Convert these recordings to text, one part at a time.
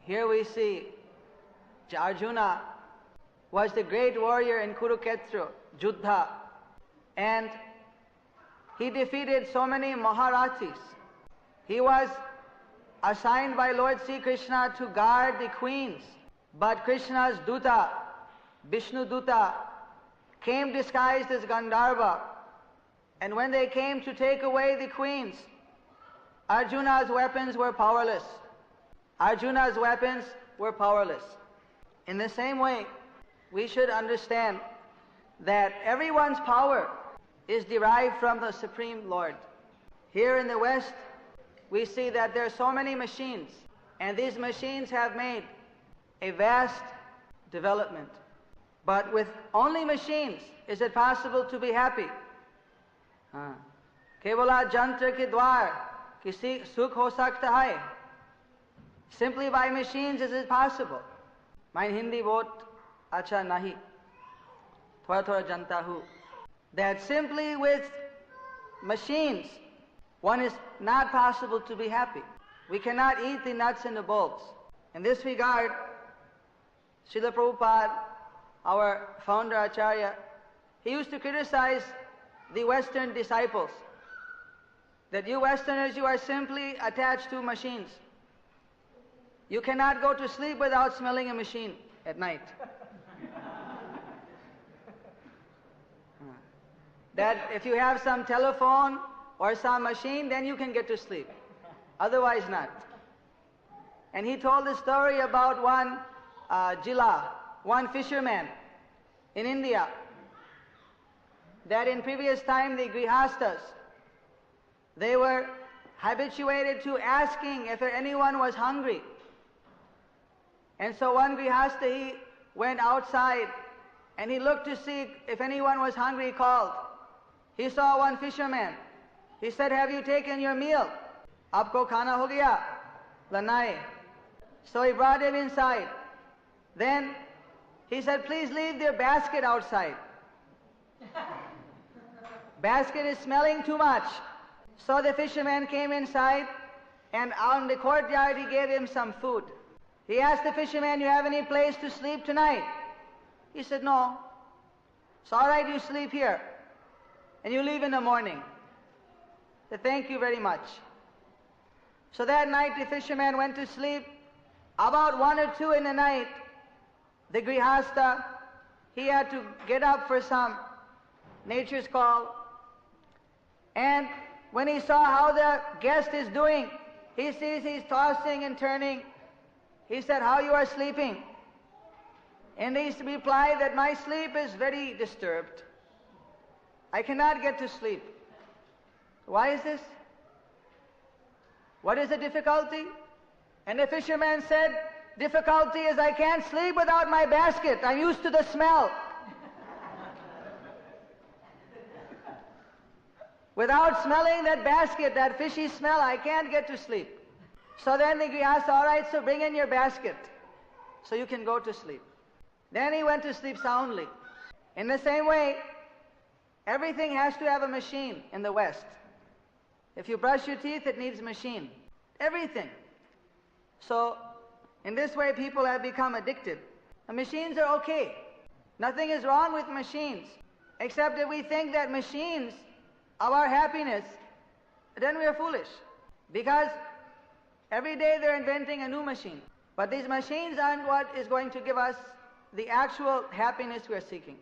Here we see Arjuna was the great warrior in Kurukshetra, Juddha, and he defeated so many Maharathis. He was assigned by Lord Sri Krishna to guard the queens, but Krishna's Duta, Vishnu Duta, came disguised as Gandharva, and when they came to take away the queens, Arjuna's weapons were powerless. Arjuna's weapons were powerless. In the same way, we should understand that everyone's power is derived from the Supreme Lord. Here in the West, we see that there are so many machines, and these machines have made a vast development. But with only machines, is it possible to be happy? Kevala jantra ke dwar kisi sukh ho sakta hai. Simply by machines is it possible? My Hindi bahut acha nahi. Thoda thoda janta hu. That simply with machines, one is not possible to be happy. We cannot eat the nuts and the bolts. In this regard, Srila Prabhupada, our founder Acharya, he used to criticize the Western disciples, that you Westerners, you are simply attached to machines. You cannot go to sleep without smelling a machine at night. That if you have some telephone or some machine, then you can get to sleep. Otherwise not. And he told the story about one Jila, one fisherman in India, that in previous time the Grihastas, they were habituated to asking if anyone was hungry. And so one Grihasta, he went outside and he looked to see if anyone was hungry, he called. He saw one fisherman. He said, have you taken your meal? Aapko khana ho gaya? Lanai. So he brought him inside. Then he said, please leave your basket outside. Basket is smelling too much. So the fisherman came inside, and on the courtyard he gave him some food. He asked the fisherman, you have any place to sleep tonight? He said, no. It's all right, you sleep here. And you leave in the morning. He said, thank you very much. So that night the fisherman went to sleep. About 1 or 2 in the night, the Grihasta, he had to get up for some nature's call. And when he saw how the guest is doing, he sees he's tossing and turning. He said, how you are sleeping? And he replied that my sleep is very disturbed. I cannot get to sleep. Why is this? What is the difficulty? And the fisherman said, difficulty is I can't sleep without my basket. I'm used to the smell. Without smelling that basket, that fishy smell, I can't get to sleep. So then the Grihasta, all right, so bring in your basket so you can go to sleep. Then he went to sleep soundly. In the same way, everything has to have a machine in the West. If you brush your teeth, it needs a machine. Everything. So, in this way, people have become addicted. The machines are okay. Nothing is wrong with machines, except that we think that machines are our happiness. Then we are foolish. Because every day they're inventing a new machine. But these machines aren't what is going to give us the actual happiness we are seeking.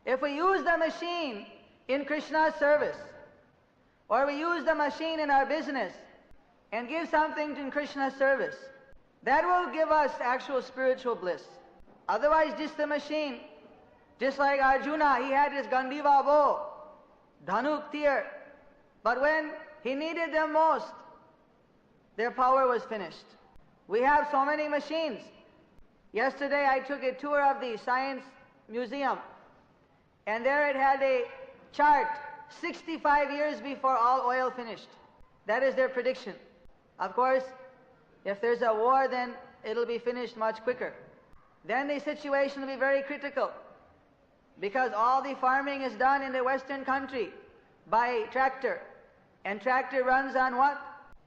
If we use the machine in Krishna's service, or we use the machine in our business and give something in Krishna's service, that will give us actual spiritual bliss. Otherwise, just the machine, just like Arjuna, he had his Gandiva bow, Dhanuk tir, but when he needed them most, their power was finished. We have so many machines. Yesterday I took a tour of the Science Museum, and there it had a chart 65 years before all oil finished. That is their prediction. Of course, if there's a war, then it'll be finished much quicker. Then the situation will be very critical, because all the farming is done in the Western country by tractor. And tractor runs on what?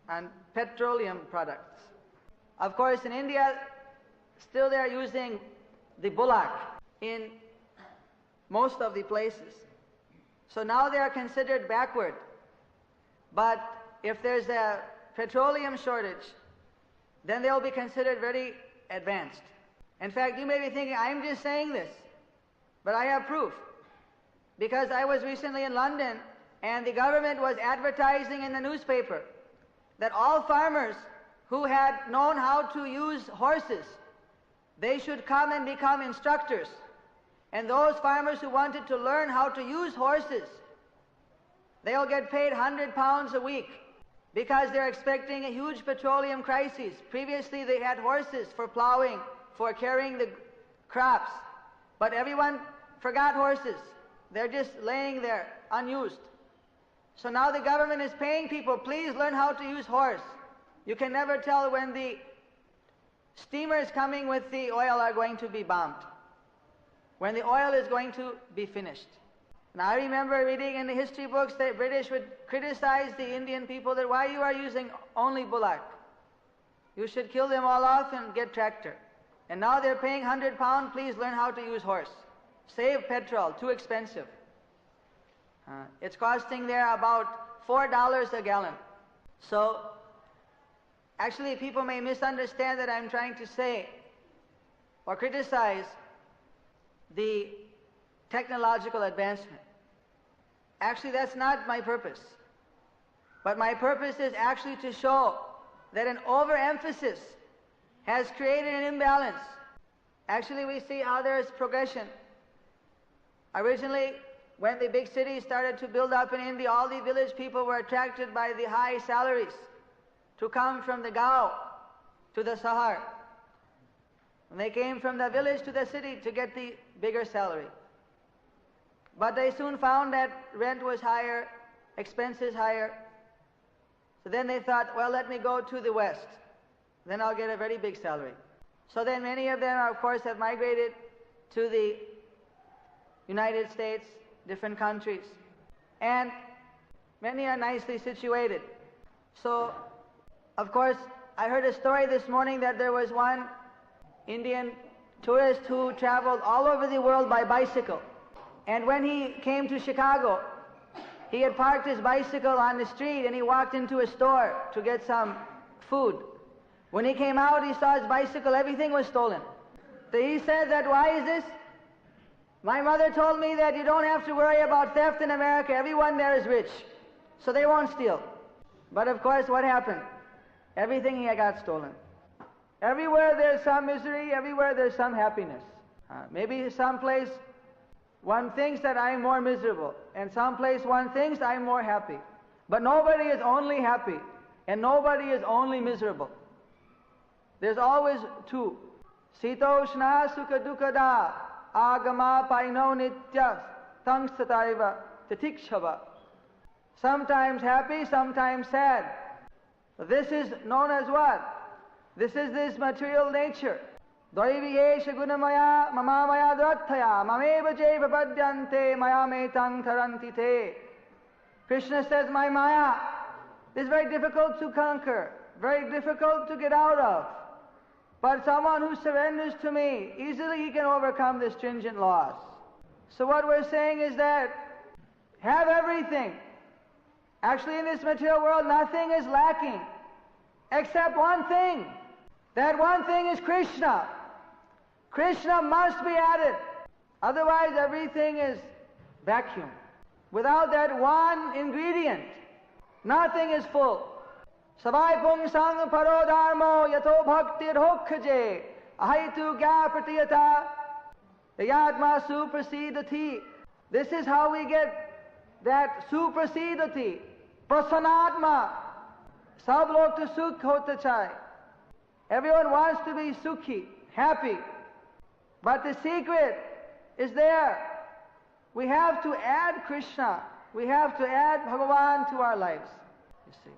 On petroleum products. Of course, in India, still they are using the bullock in most of the places. So now they are considered backward. But if there's a petroleum shortage, then they'll be considered very advanced. In fact, you may be thinking, I'm just saying this, but I have proof. Because I was recently in London, and the government was advertising in the newspaper that all farmers who had known how to use horses, they should come and become instructors. And those farmers who wanted to learn how to use horses, they'll get paid £100 a week because they're expecting a huge petroleum crisis. Previously they had horses for plowing, for carrying the crops, but everyone forgot horses. They're just laying there unused. So now the government is paying people, please learn how to use horse. You can never tell when the steamers coming with the oil are going to be bombed, when the oil is going to be finished. And I remember reading in the history books that British would criticize the Indian people that why you are using only bullock. You should kill them all off and get tractor. And now they're paying £100, please learn how to use horse. Save petrol, too expensive. It's costing there about $4 a gallon. So, actually people may misunderstand that I'm trying to say or criticize the technological advancement. Actually, that's not my purpose. But my purpose is actually to show that an overemphasis has created an imbalance. Actually, we see how there is progression. Originally, when the big cities started to build up in India, all the village people were attracted by the high salaries to come from the Gao to the Sahar. And they came from the village to the city to get the bigger salary. But they soon found that rent was higher, expenses higher. So then they thought, well, let me go to the west. Then I'll get a very big salary. So then many of them, of course, have migrated to the United States, different countries. And many are nicely situated. So, of course, I heard a story this morning that there was one Indian tourist who traveled all over the world by bicycle. And when he came to Chicago, he had parked his bicycle on the street and he walked into a store to get some food. When he came out, he saw his bicycle, everything was stolen. So he said that, why is this? My mother told me that you don't have to worry about theft in America. Everyone there is rich, so they won't steal. But of course, what happened? Everything he got stolen. Everywhere there's some misery, everywhere there's some happiness. Maybe someplace one thinks that I'm more miserable, and someplace one thinks I'm more happy. But nobody is only happy, and nobody is only miserable. There's always two. Sitoshna sukha dukkada agama paino nitya tang sataiva tatikshava. Sometimes happy, sometimes sad. This is known as what? This is this material nature. Dvaiviyesha gunamaya mamamaya dratthaya mameva jaypapadyante mayametang taranti te. Krishna says, my maya is very difficult to conquer, very difficult to get out of. But someone who surrenders to me, easily he can overcome the stringent laws. So what we're saying is that have everything. Actually, in this material world, nothing is lacking except one thing. That one thing is Krishna. Krishna must be added. Otherwise, everything is vacuum. Without that one ingredient, nothing is full. Savai pung sang paro dharmo yato bhaktir hokhaje ahaitu gya pratiyata yadma suprasidati. This is how we get that suprasidati, prasanatma. Sab log to sukh hota chai. Everyone wants to be sukhi, happy. But the secret is there. We have to add Krishna. We have to add Bhagavan to our lives, you see.